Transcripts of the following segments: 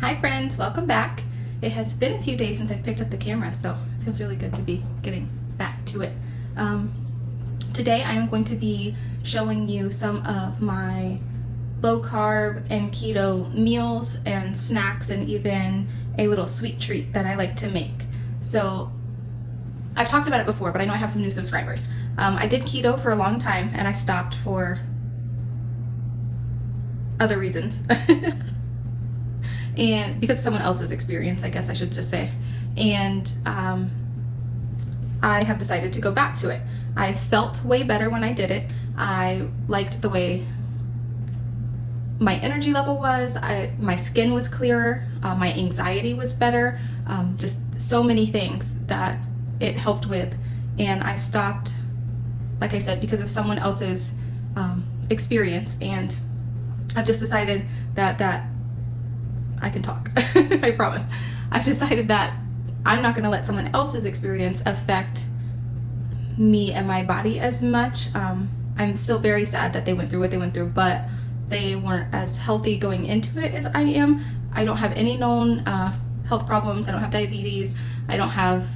Hi friends, welcome back. It has been a few days since I picked up the camera, so it feels really good to be getting back to it. Today I am going to be showing you some of my low carb and keto meals and snacks, and even a little sweet treat that I like to make. So I've talked about it before, but I know I have some new subscribers. I did keto for a long time and I stopped for other reasons. And because of someone else's experience, I guess I should just say. And I have decided to go back to it. I felt way better when I did it. I liked the way my energy level was, my skin was clearer, my anxiety was better, just so many things that it helped with. And I stopped, like I said, because of someone else's experience, and I've just decided that I can talk. I promise. I've decided that I'm not going to let someone else's experience affect me and my body as much. I'm still very sad that they went through what they went through, but they weren't as healthy going into it as I am. I don't have any known health problems. I don't have diabetes. I don't have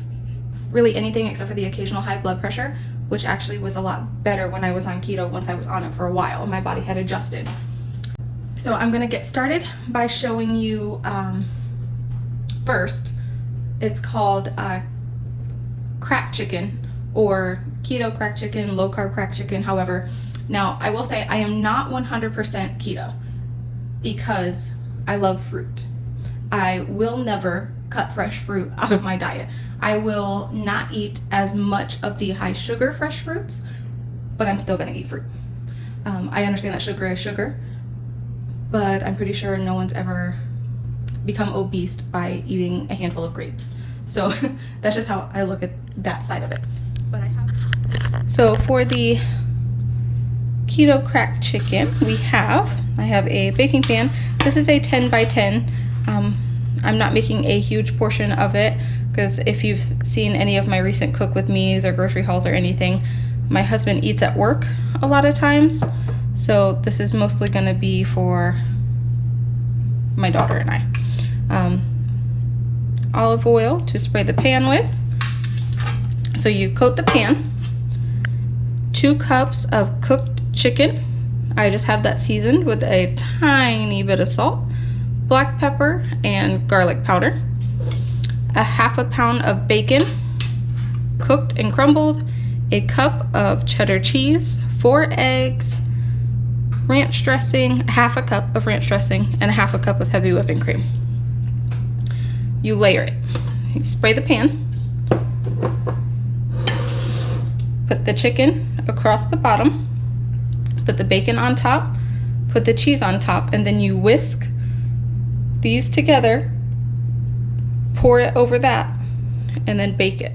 really anything except for the occasional high blood pressure, which actually was a lot better when I was on keto once I was on it for a while and my body had adjusted. So I'm going to get started by showing you first. It's called crack chicken, or keto crack chicken, low carb crack chicken, however. Now I will say I am not 100% keto because I love fruit. I will never cut fresh fruit out of my diet. I will not eat as much of the high sugar fresh fruits, but I'm still going to eat fruit. I understand that sugar is sugar, but I'm pretty sure no one's ever become obese by eating a handful of grapes. So that's just how I look at that side of it. But so for the keto crack chicken, I have a baking pan. This is a 10 by 10. I'm not making a huge portion of it because if you've seen any of my recent cook with me's or grocery hauls or anything, my husband eats at work a lot of times. So this is mostly going to be for my daughter and I. Olive oil to spray the pan with. So you coat the pan. 2 cups of cooked chicken. I just have that seasoned with a tiny bit of salt, black pepper, and garlic powder. A ½ pound of bacon, cooked and crumbled. A cup of cheddar cheese, 4 eggs, ranch dressing, ½ cup of ranch dressing, and ½ cup of heavy whipping cream. You layer it. You spray the pan. Put the chicken across the bottom. Put the bacon on top. Put the cheese on top, and then you whisk these together. Pour it over that, and then bake it.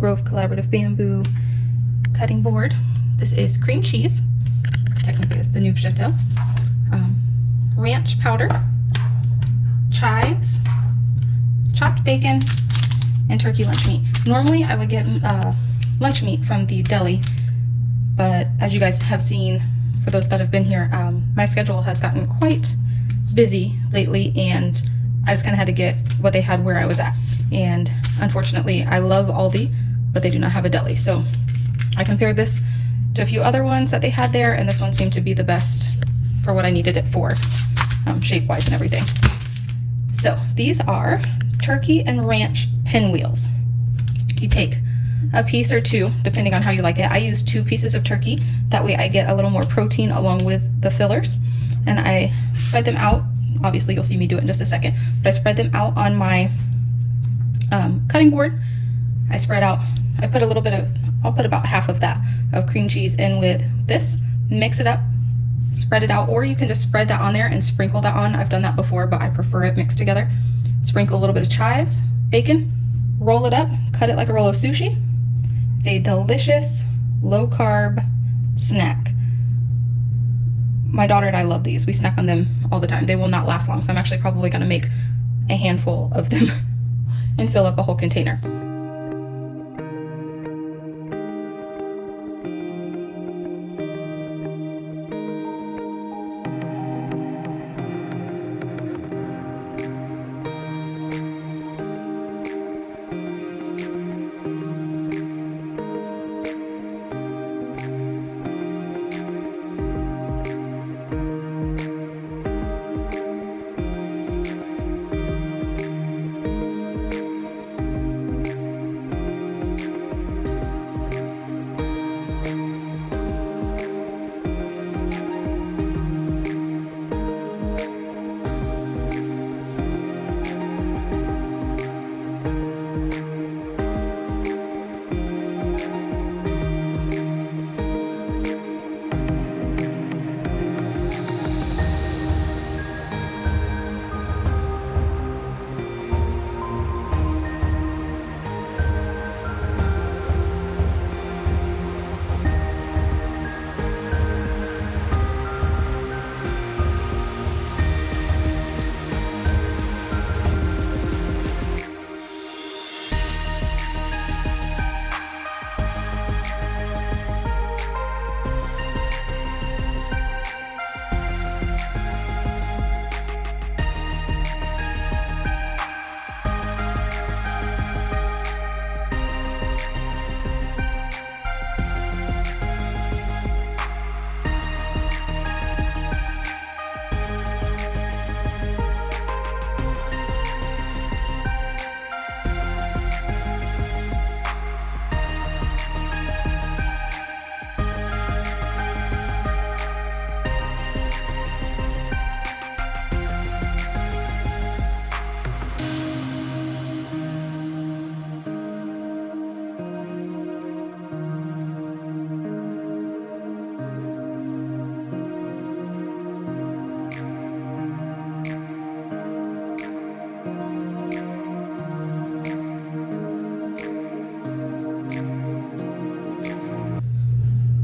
Grove Collaborative Bamboo cutting board. This is cream cheese, technically it's the Neufchâtel, ranch powder, chives, chopped bacon, and turkey lunch meat. Normally I would get lunch meat from the deli, but as you guys have seen, for those that have been here, my schedule has gotten quite busy lately, and I just kind of had to get what they had where I was at. And unfortunately, I love Aldi, but they do not have a deli. So I compared this to a few other ones that they had there, and this one seemed to be the best for what I needed it for, shape-wise and everything. So these are turkey and ranch pinwheels. You take a piece or two, depending on how you like it. I use 2 pieces of turkey. That way I get a little more protein along with the fillers. And I spread them out. Obviously you'll see me do it in just a second, but I spread them out on my cutting board. I spread out, I put a little bit of, I'll put about half of that of cream cheese in with this, mix it up, spread it out, or you can just spread that on there and sprinkle that on. I've done that before, but I prefer it mixed together. Sprinkle a little bit of chives, bacon, roll it up, cut it like a roll of sushi. It's a delicious low carb snack. My daughter and I love these. We snack on them all the time. They will not last long, so I'm actually probably going to make a handful of them and fill up a whole container.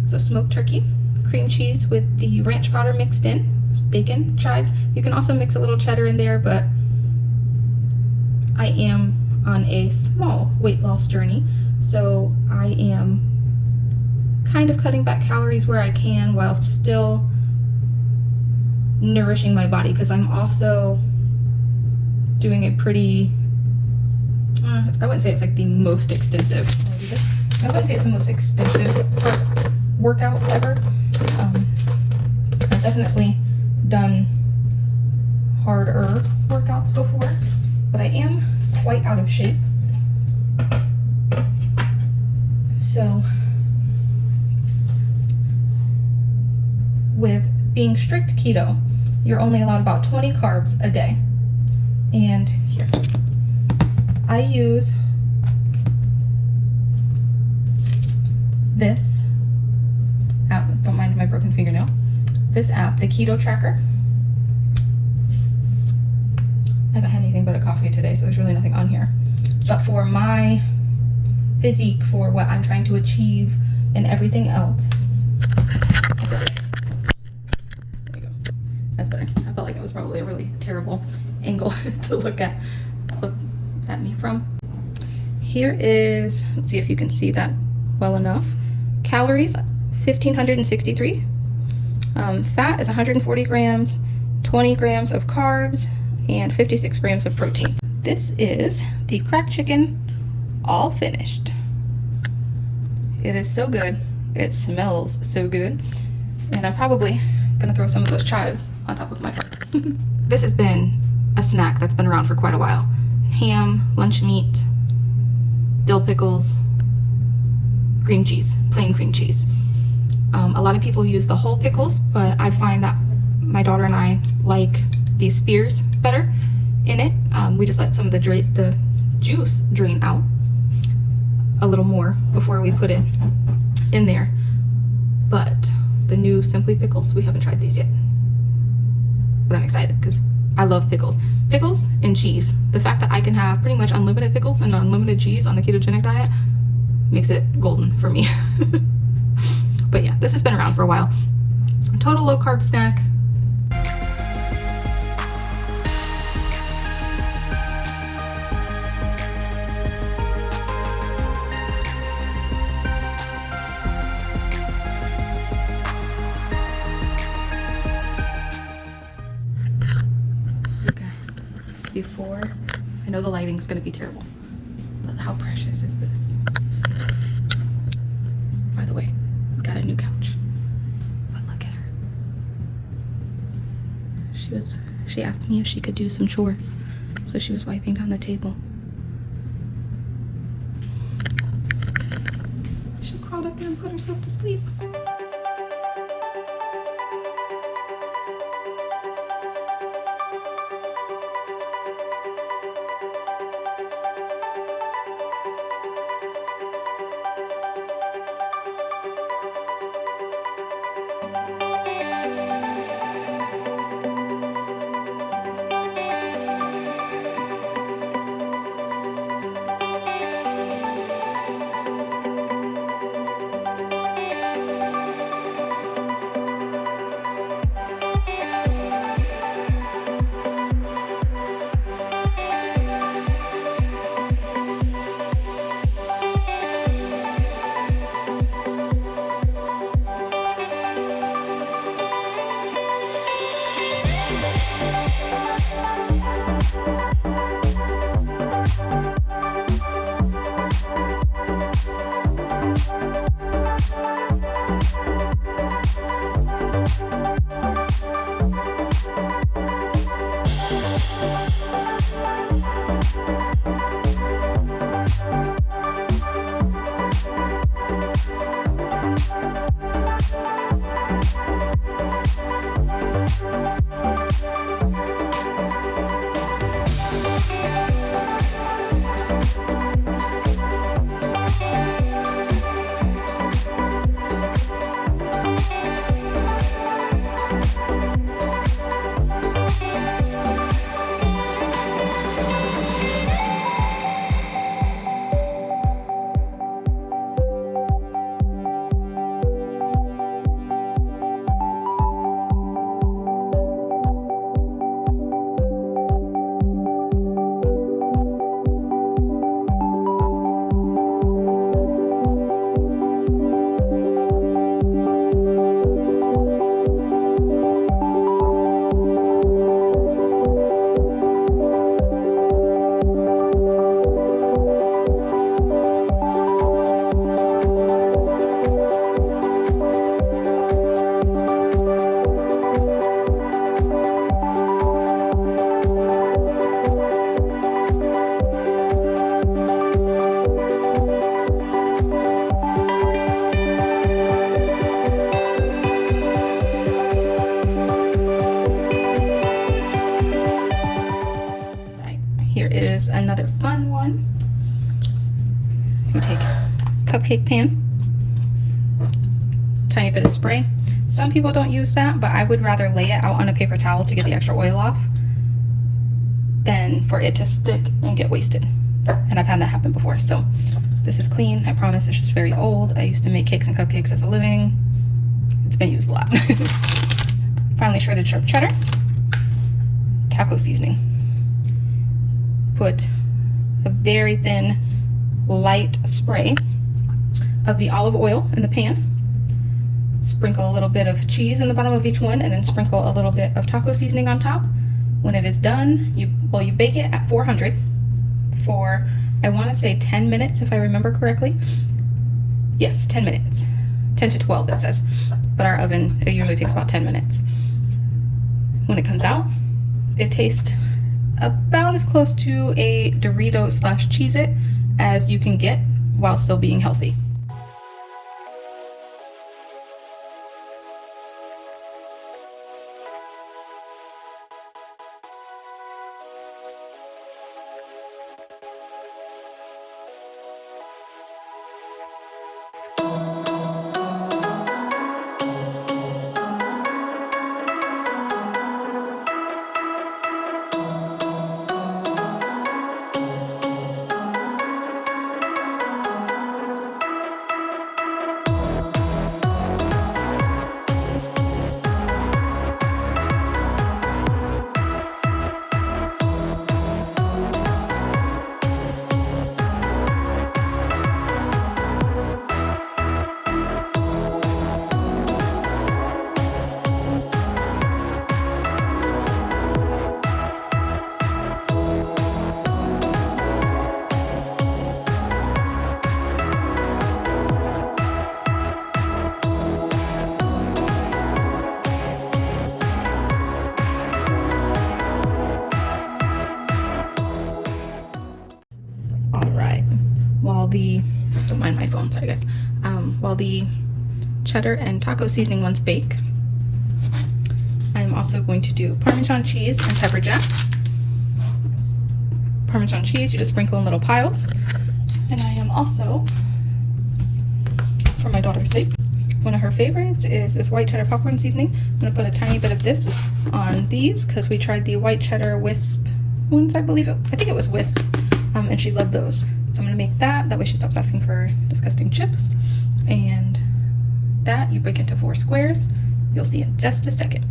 So smoked turkey, cream cheese with the ranch powder mixed in, bacon, chives. You can also mix a little cheddar in there, but I am on a small weight loss journey, so I am kind of cutting back calories where I can while still nourishing my body, because I'm also doing a pretty, I wouldn't say it's like the most extensive, I wouldn't say it's the most extensive workout ever. I've definitely done harder workouts before, but I am quite out of shape. So with being strict keto, you're only allowed about 20 carbs a day. And here, I use this app, don't mind my broken fingernail, this app, the Keto Tracker. I haven't had anything but a coffee today, so there's really nothing on here. But for my physique for what I'm trying to achieve and everything else. There you go. That's better. I felt like it was probably a really terrible angle to look at me from. Here is, let's see if you can see that well enough. Calories, 1,563. Fat is 140 grams, 20 grams of carbs, and 56 grams of protein. This is the cracked chicken, all finished. It is so good. It smells so good. And I'm probably gonna throw some of those chives on top of my carb. This has been a snack that's been around for quite a while. Ham, lunch meat, dill pickles, cream cheese, plain cream cheese. A lot of people use the whole pickles, but I find that my daughter and I like these spears better in it. We just let some of the juice drain out a little more before we put it in there. But the new Simply Pickles, we haven't tried these yet. But I'm excited because I love pickles. Pickles and cheese. The fact that I can have pretty much unlimited pickles and unlimited cheese on the ketogenic diet makes it golden for me. But yeah, this has been around for a while. Total low carb snack. Before, I know the lighting's gonna be terrible, but how precious is this? By the way, we got a new couch, but look at her. She asked me if she could do some chores, so she was wiping down the table. She crawled up there and put herself to sleep. Another fun one. You take a cupcake pan, tiny bit of spray. Some people don't use that, but I would rather lay it out on a paper towel to get the extra oil off than for it to stick and get wasted. And I've had that happen before. So This is clean, I promise. It's just very old. I used to make cakes and cupcakes as a living. It's been used a lot. Finely shredded sharp cheddar. Taco seasoning. Put a very thin, light spray of the olive oil in the pan. Sprinkle a little bit of cheese in the bottom of each one, and then sprinkle a little bit of taco seasoning on top. When it is done, you bake it at 400 for, I want to say 10 minutes if I remember correctly. Yes, 10 minutes. 10 to 12 it says, but our oven, it usually takes about 10 minutes. When it comes out, it tastes about as close to a Dorito / Cheez-It as you can get while still being healthy. Don't mind my phone, sorry guys. While the cheddar and taco seasoning ones bake, I'm also going to do Parmesan cheese and pepper jack. Parmesan cheese, you just sprinkle in little piles. And I am also, for my daughter's sake, one of her favorites is this white cheddar popcorn seasoning. I'm going to put a tiny bit of this on these because we tried the white cheddar wisp ones, I think it was wisps, and she loved those. So I'm going to make that way she stops asking for disgusting chips. And that you break into 4 squares. You'll see in just a second.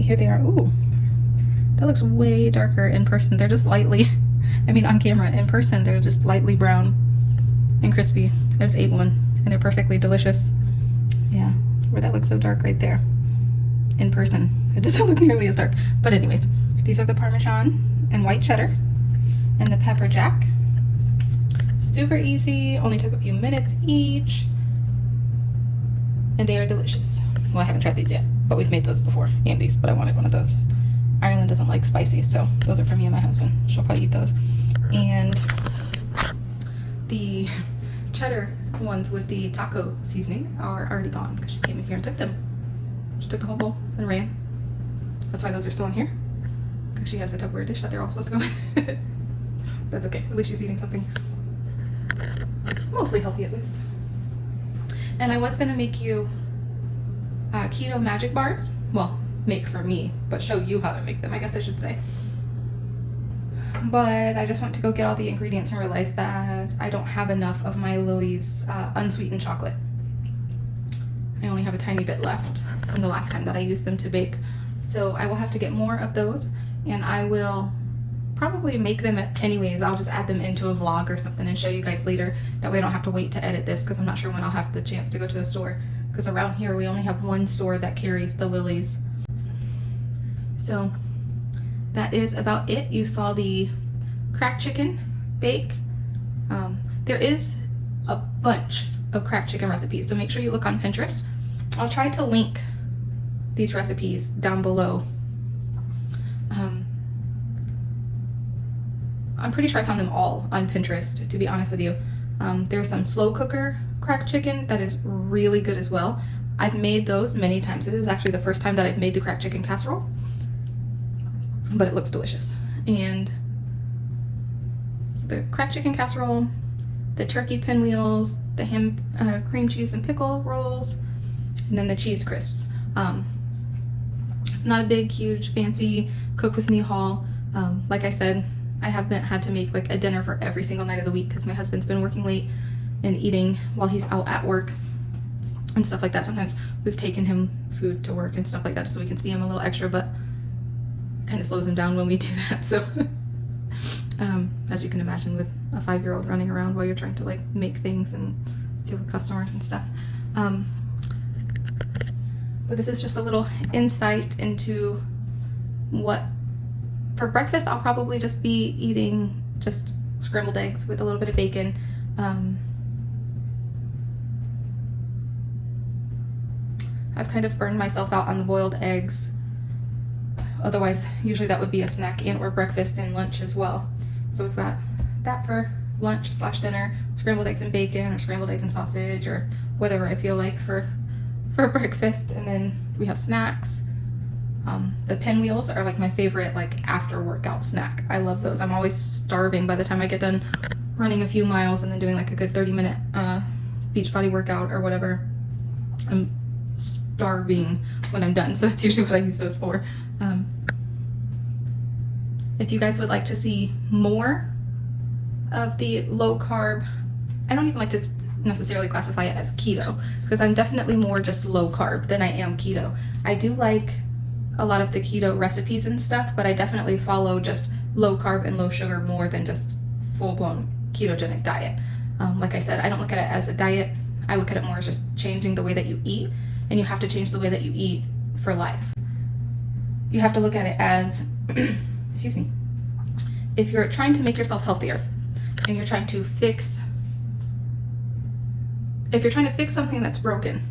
Here they are. Ooh, that looks way darker in person. They're just lightly, I mean on camera. In person, they're just lightly brown and crispy. I just ate one and they're perfectly delicious. Yeah, where that looks so dark right there. In person, it doesn't look nearly as dark. But anyways, these are the Parmesan and white cheddar and the pepper jack. Super easy, only took a few minutes each. And they are delicious. Well, I haven't tried these yet, but we've made those before, and these, but I wanted one of those. Ireland doesn't like spicy, so those are for me and my husband. She'll probably eat those. And the cheddar ones with the taco seasoning are already gone because she came in here and took them. She took the whole bowl and ran. That's why those are still in here, because she has a Tupperware dish that they're all supposed to go in. That's okay, at least she's eating something mostly healthy at least. And I was gonna make you keto magic bars. Well, make for me, but show you how to make them, I guess I should say. But I just went to go get all the ingredients and realized that I don't have enough of my Lily's unsweetened chocolate. I only have a tiny bit left from the last time that I used them to bake. So I will have to get more of those, and I will probably make them anyways. I'll just add them into a vlog or something and show you guys later. That way I don't have to wait to edit this, because I'm not sure when I'll have the chance to go to a store, because around here we only have one store that carries the Lily's. So that is about it. You saw the cracked chicken bake. There is a bunch of cracked chicken recipes, so make sure you look on Pinterest. I'll try to link these recipes down below. I'm pretty sure I found them all on Pinterest, to be honest with you. There's some slow cooker cracked chicken that is really good as well. I've made those many times. This is actually the first time that I've made the cracked chicken casserole, but it looks delicious. And so the cracked chicken casserole, the turkey pinwheels, the ham, cream cheese and pickle rolls, and then the cheese crisps. It's not a big, huge, fancy cook with me haul. Like I said, I haven't had to make like a dinner for every single night of the week because my husband's been working late and eating while he's out at work and stuff like that. Sometimes we've taken him food to work and stuff like that just so we can see him a little extra, but it kind of slows him down when we do that. So as you can imagine, with a 5-year-old running around while you're trying to like make things and deal with customers and stuff. But this is just a little insight into what, for breakfast I'll probably just be eating just scrambled eggs with a little bit of bacon. I've kind of burned myself out on the boiled eggs. Otherwise, usually that would be a snack and or breakfast and lunch as well. So we've got that for lunch / dinner, scrambled eggs and bacon, or scrambled eggs and sausage, or whatever I feel like for breakfast. And then we have snacks. The pinwheels are like my favorite like after workout snack. I love those. I'm always starving by the time I get done running a few miles and then doing like a good 30-minute Beachbody workout or whatever. I'm starving when I'm done, so that's usually what I use those for. If you guys would like to see more of the low carb, I don't even like to necessarily classify it as keto, because I'm definitely more just low carb than I am keto. I do like a lot of the keto recipes and stuff, but I definitely follow just low carb and low sugar more than just full-blown ketogenic diet. Like I said, I don't look at it as a diet. I look at it more as just changing the way that you eat, and you have to change the way that you eat for life. You have to look at it as excuse me, if you're trying to make yourself healthier and you're trying to fix, if you're trying to fix something that's broken,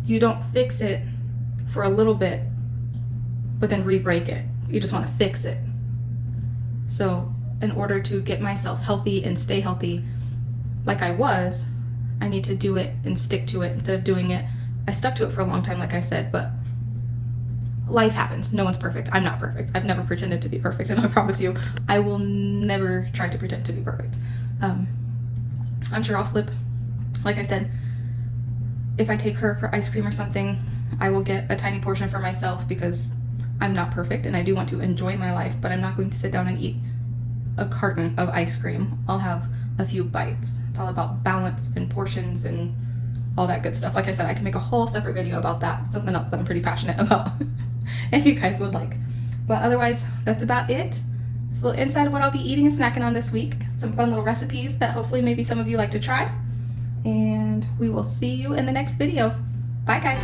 you don't fix it for a little bit but then re-break it. You just want to fix it. So in order to get myself healthy and stay healthy like I was, I need to do it and stick to it instead of doing it. I stuck to it for a long time, like I said, but life happens. No one's perfect. I'm not perfect. I've never pretended to be perfect, and I promise you, I will never try to pretend to be perfect. I'm sure I'll slip. Like I said, if I take her for ice cream or something, I will get a tiny portion for myself because I'm not perfect and I do want to enjoy my life, but I'm not going to sit down and eat a carton of ice cream. I'll have a few bites. It's all about balance and portions and all that good stuff. Like I said, I can make a whole separate video about that. Something else that I'm pretty passionate about if you guys would like. But otherwise, that's about it. Just a little insight of what I'll be eating and snacking on this week. Some fun little recipes that hopefully maybe some of you like to try. And we will see you in the next video. Bye guys.